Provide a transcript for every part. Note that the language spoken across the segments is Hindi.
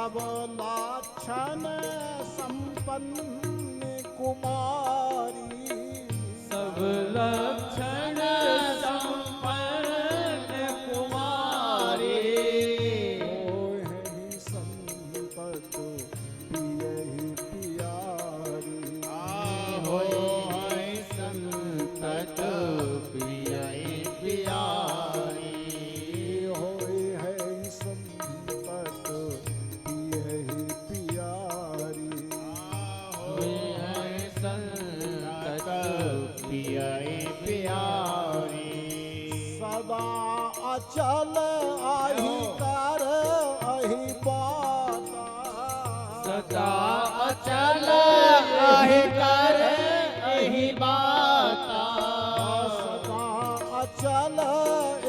सब लाछन संपन्न कुमारी, सब लक्षण संपन्न कुमारी। होहि संपत पियहि प्यारी, होहि संतत प्रिय प्यारी। होहि संपत पियहि प्यारी, होहि संतत प्रिय प्यारी। सदा अचल आहि कर अहि बाता, सदा अचल आहि कर अहि बाता। सदा अचल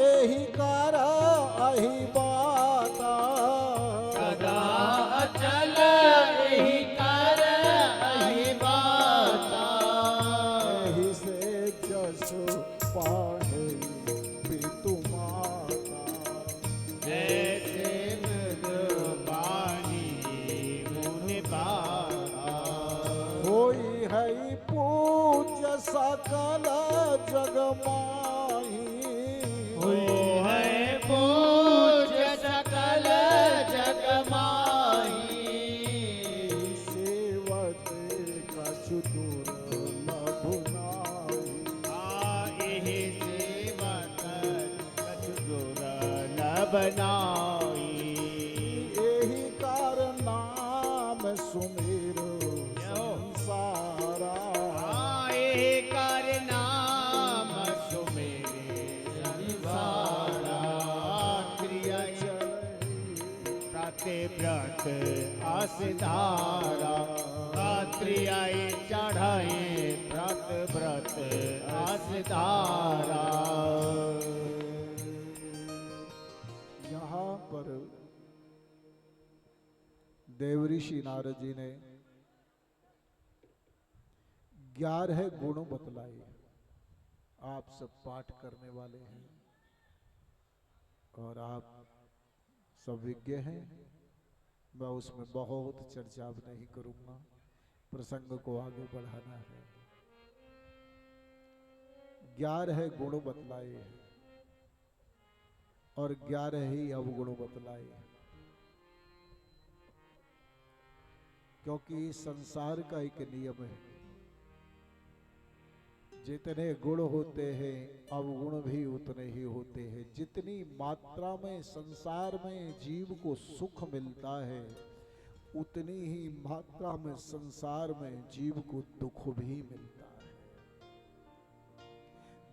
एहि कर अहि बाता, सदा अचल एहि कर अहि बाता। एहि से जस पाहे पितु माता, जैसे मृदबानी मुनि बाता। होई है पूज्य सकल जग माही, है पूज्य सकल जग माही। सेवक कछु दुर्लभ नाही, एहि सेवक कछु दुर्लभ नाहि। एहि कार नाम सुमिर संसारा, एहि कर नाम सुमेरे संसारा। क्रिया प्रतिव्रत आसिधारा, क्रियाए चढ़ाए व्रत व्रत आसिधारा। यहाँ पर देवऋषि नारद जी ने 11 गुण बतलाए। आप सब पाठ करने वाले हैं और आप सब विज्ञ हैं, मैं उसमें बहुत चर्चा अब नहीं करूंगा, प्रसंग को आगे बढ़ाना है। 11 गुण बतलाए हैं और 11 ही अवगुण बतलाए हैं, क्योंकि संसार का एक नियम है, जितने गुण होते हैं अवगुण भी उतने ही होते हैं। जितनी मात्रा में संसार में जीव को सुख मिलता है, उतनी ही मात्रा में संसार में जीव को दुख भी मिलता है।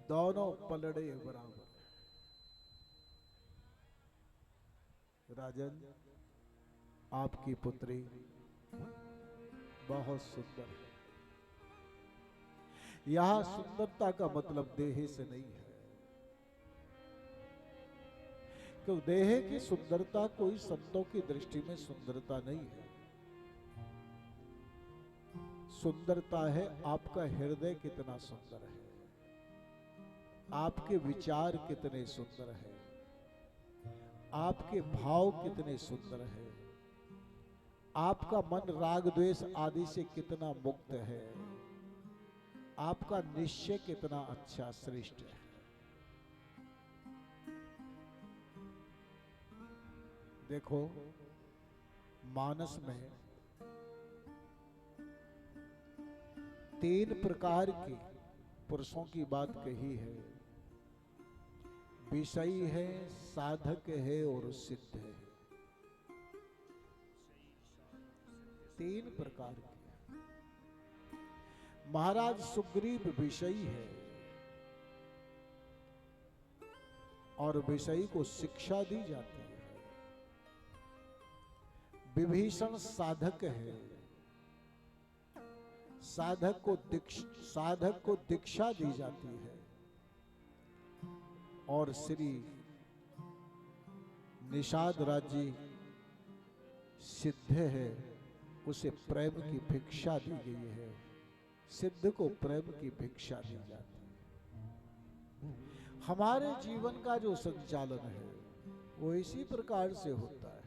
दोनों पलड़े बराबर। राजन, आपकी पुत्री बहुत सुंदर है। यहां सुंदरता का मतलब देह से नहीं है, क्योंकि देह की सुंदरता कोई संतों की दृष्टि में सुंदरता नहीं है। सुंदरता है आपका हृदय कितना सुंदर है, आपके विचार कितने सुंदर है, आपके भाव कितने सुंदर है, आपका मन राग द्वेष आदि से कितना मुक्त है, आपका निश्चय कितना अच्छा श्रेष्ठ है। देखो, मानस में 3 प्रकार के पुरुषों की बात कही है। विषयी है, साधक है और सिद्ध है। 3 प्रकार के। महाराज सुग्रीव विषयी है और विषयी को शिक्षा दी जाती है। विभीषण साधक है, साधक को दीक्षा दी जाती है। और श्री निषाद राज्य सिद्ध है, उसे प्रेम की भिक्षा दी गई है। सिद्ध को प्रेम की भिक्षा दी जाती है। हमारे जीवन का जो संचालन है वो इसी प्रकार से होता है।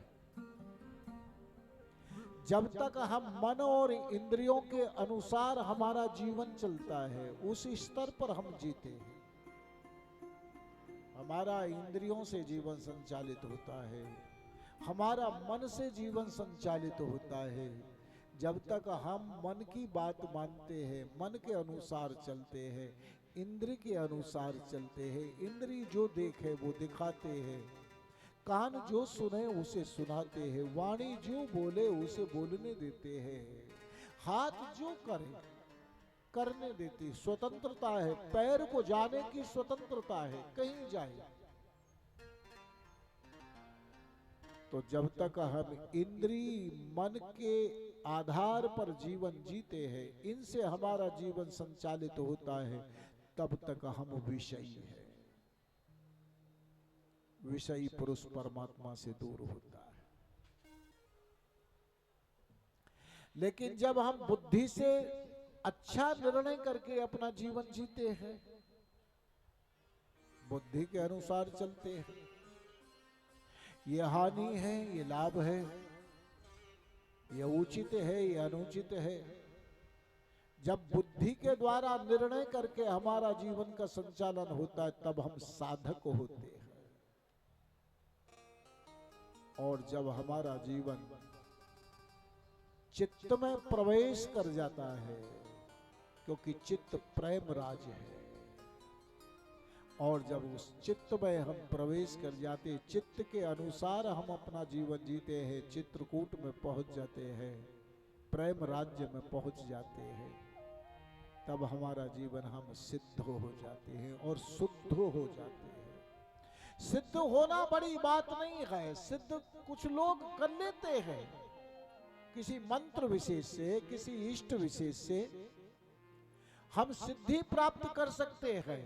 जब तक हम मन और इंद्रियों के अनुसार हमारा जीवन चलता है, उस स्तर पर हम जीते हैं। हमारा इंद्रियों से जीवन संचालित होता है, हमारा मन से जीवन संचालित होता है। जब तक हम मन की बात मानते हैं, मन के अनुसार चलते हैं, इंद्र के अनुसार चलते हैं, इंद्री जो देखे वो दिखाते हैं, कान जो सुने उसे सुनाते हैं, वाणी जो बोले उसे बोलने देते हैं, हाथ जो करे करने देती स्वतंत्रता है, पैर को जाने की स्वतंत्रता है, कहीं जाए। तो जब तक हम इंद्री मन के आधार पर जीवन जीते हैं, इनसे हमारा जीवन संचालित होता है, तब तक हम विषयी हैं। विषयी पुरुष परमात्मा से दूर होता है। लेकिन जब हम बुद्धि से अच्छा निर्णय करके अपना जीवन जीते हैं, बुद्धि के अनुसार चलते हैं, ये हानि है, ये लाभ है, ये उचित है, ये अनुचित है, जब बुद्धि के द्वारा निर्णय करके हमारा जीवन का संचालन होता है, तब हम साधक होते हैं। और जब हमारा जीवन चित्त में प्रवेश कर जाता है, क्योंकि चित्त प्रेम राज है, और जब उस चित्त में हम प्रवेश कर जाते, चित्त के अनुसार हम अपना जीवन जीते हैं, चित्रकूट में पहुंच जाते हैं, प्रेम राज्य में पहुंच जाते हैं, तब हमारा जीवन हम सिद्ध हो जाते हैं और शुद्ध हो जाते हैं। सिद्ध होना बड़ी बात नहीं है, सिद्ध कुछ लोग कर लेते हैं, किसी मंत्र विशेष से, किसी इष्ट विशेष से हम सिद्धि प्राप्त कर सकते हैं।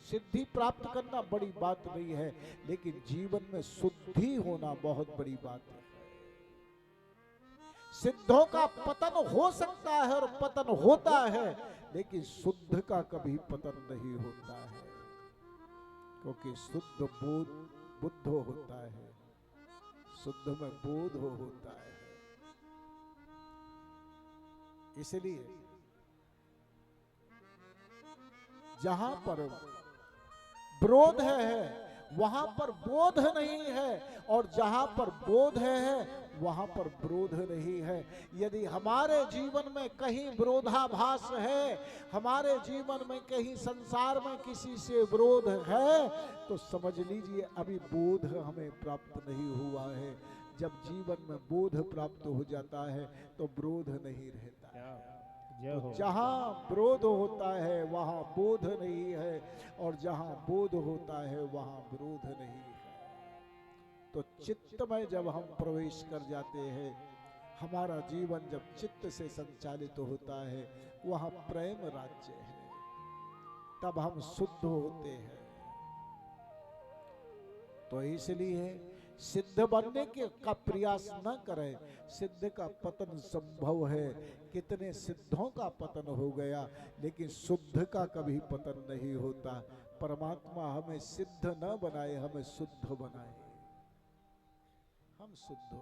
सिद्धि प्राप्त करना बड़ी बात नहीं है, लेकिन जीवन में शुद्धि होना बहुत बड़ी बात है। सिद्धों का पतन हो सकता है और पतन होता है, लेकिन शुद्ध का कभी पतन नहीं होता है, क्योंकि शुद्ध बुद्ध होता है, शुद्ध में बोध होता है। इसलिए जहां पर विरोध है वहां पर बोध नहीं है, और जहां पर बोध है वहां पर विरोध नहीं है। यदि हमारे जीवन में कहीं विरोधाभास है, हमारे जीवन में कहीं संसार में किसी से विरोध है, तो समझ लीजिए अभी बोध हमें प्राप्त नहीं हुआ है। जब जीवन में बोध प्राप्त हो जाता है तो विरोध नहीं रहता है। तो जहां विरोध होता है वहां बोध नहीं है, और जहां बोध होता है वहां विरोध नहीं है। तो चित्त में जब हम प्रवेश कर जाते हैं, हमारा जीवन जब चित्त से संचालित होता है, वहां प्रेम राज्य है, तब हम शुद्ध होते हैं। तो इसलिए सिद्ध बनने के का प्रयास न करें, सिद्ध का पतन संभव है। कितने सिद्धों का पतन हो गया, लेकिन शुद्ध का कभी पतन नहीं होता। परमात्मा हमें सिद्ध न बनाए, हमें शुद्ध बनाए, हम शुद्ध हो।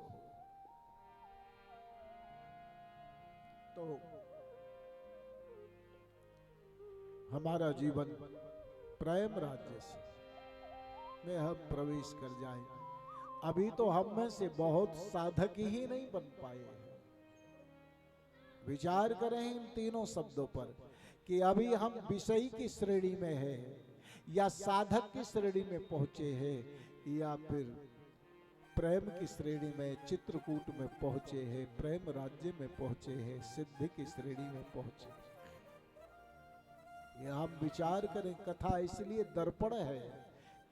तो हमारा जीवन प्रेम राज्य से में हम प्रवेश कर जाएं। अभी तो हम में से बहुत साधक ही नहीं बन पाए हैं। विचार करें इन तीनों शब्दों पर कि अभी हम विषयी की श्रेणी में हैं, या साधक की श्रेणी में पहुंचे हैं, या फिर प्रेम की श्रेणी में, चित्रकूट में पहुंचे हैं, प्रेम राज्य में पहुंचे हैं, सिद्धि की श्रेणी में पहुंचे हैं। ये हम विचार करें। कथा इसलिए दर्पण है,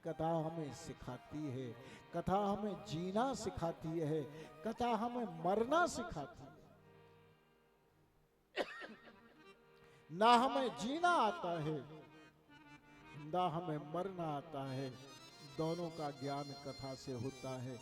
कथा हमें सिखाती है, कथा हमें जीना सिखाती है, कथा हमें मरना सिखाती है। ना हमें जीना आता है, ना हमें मरना आता है, दोनों का ज्ञान कथा से होता है।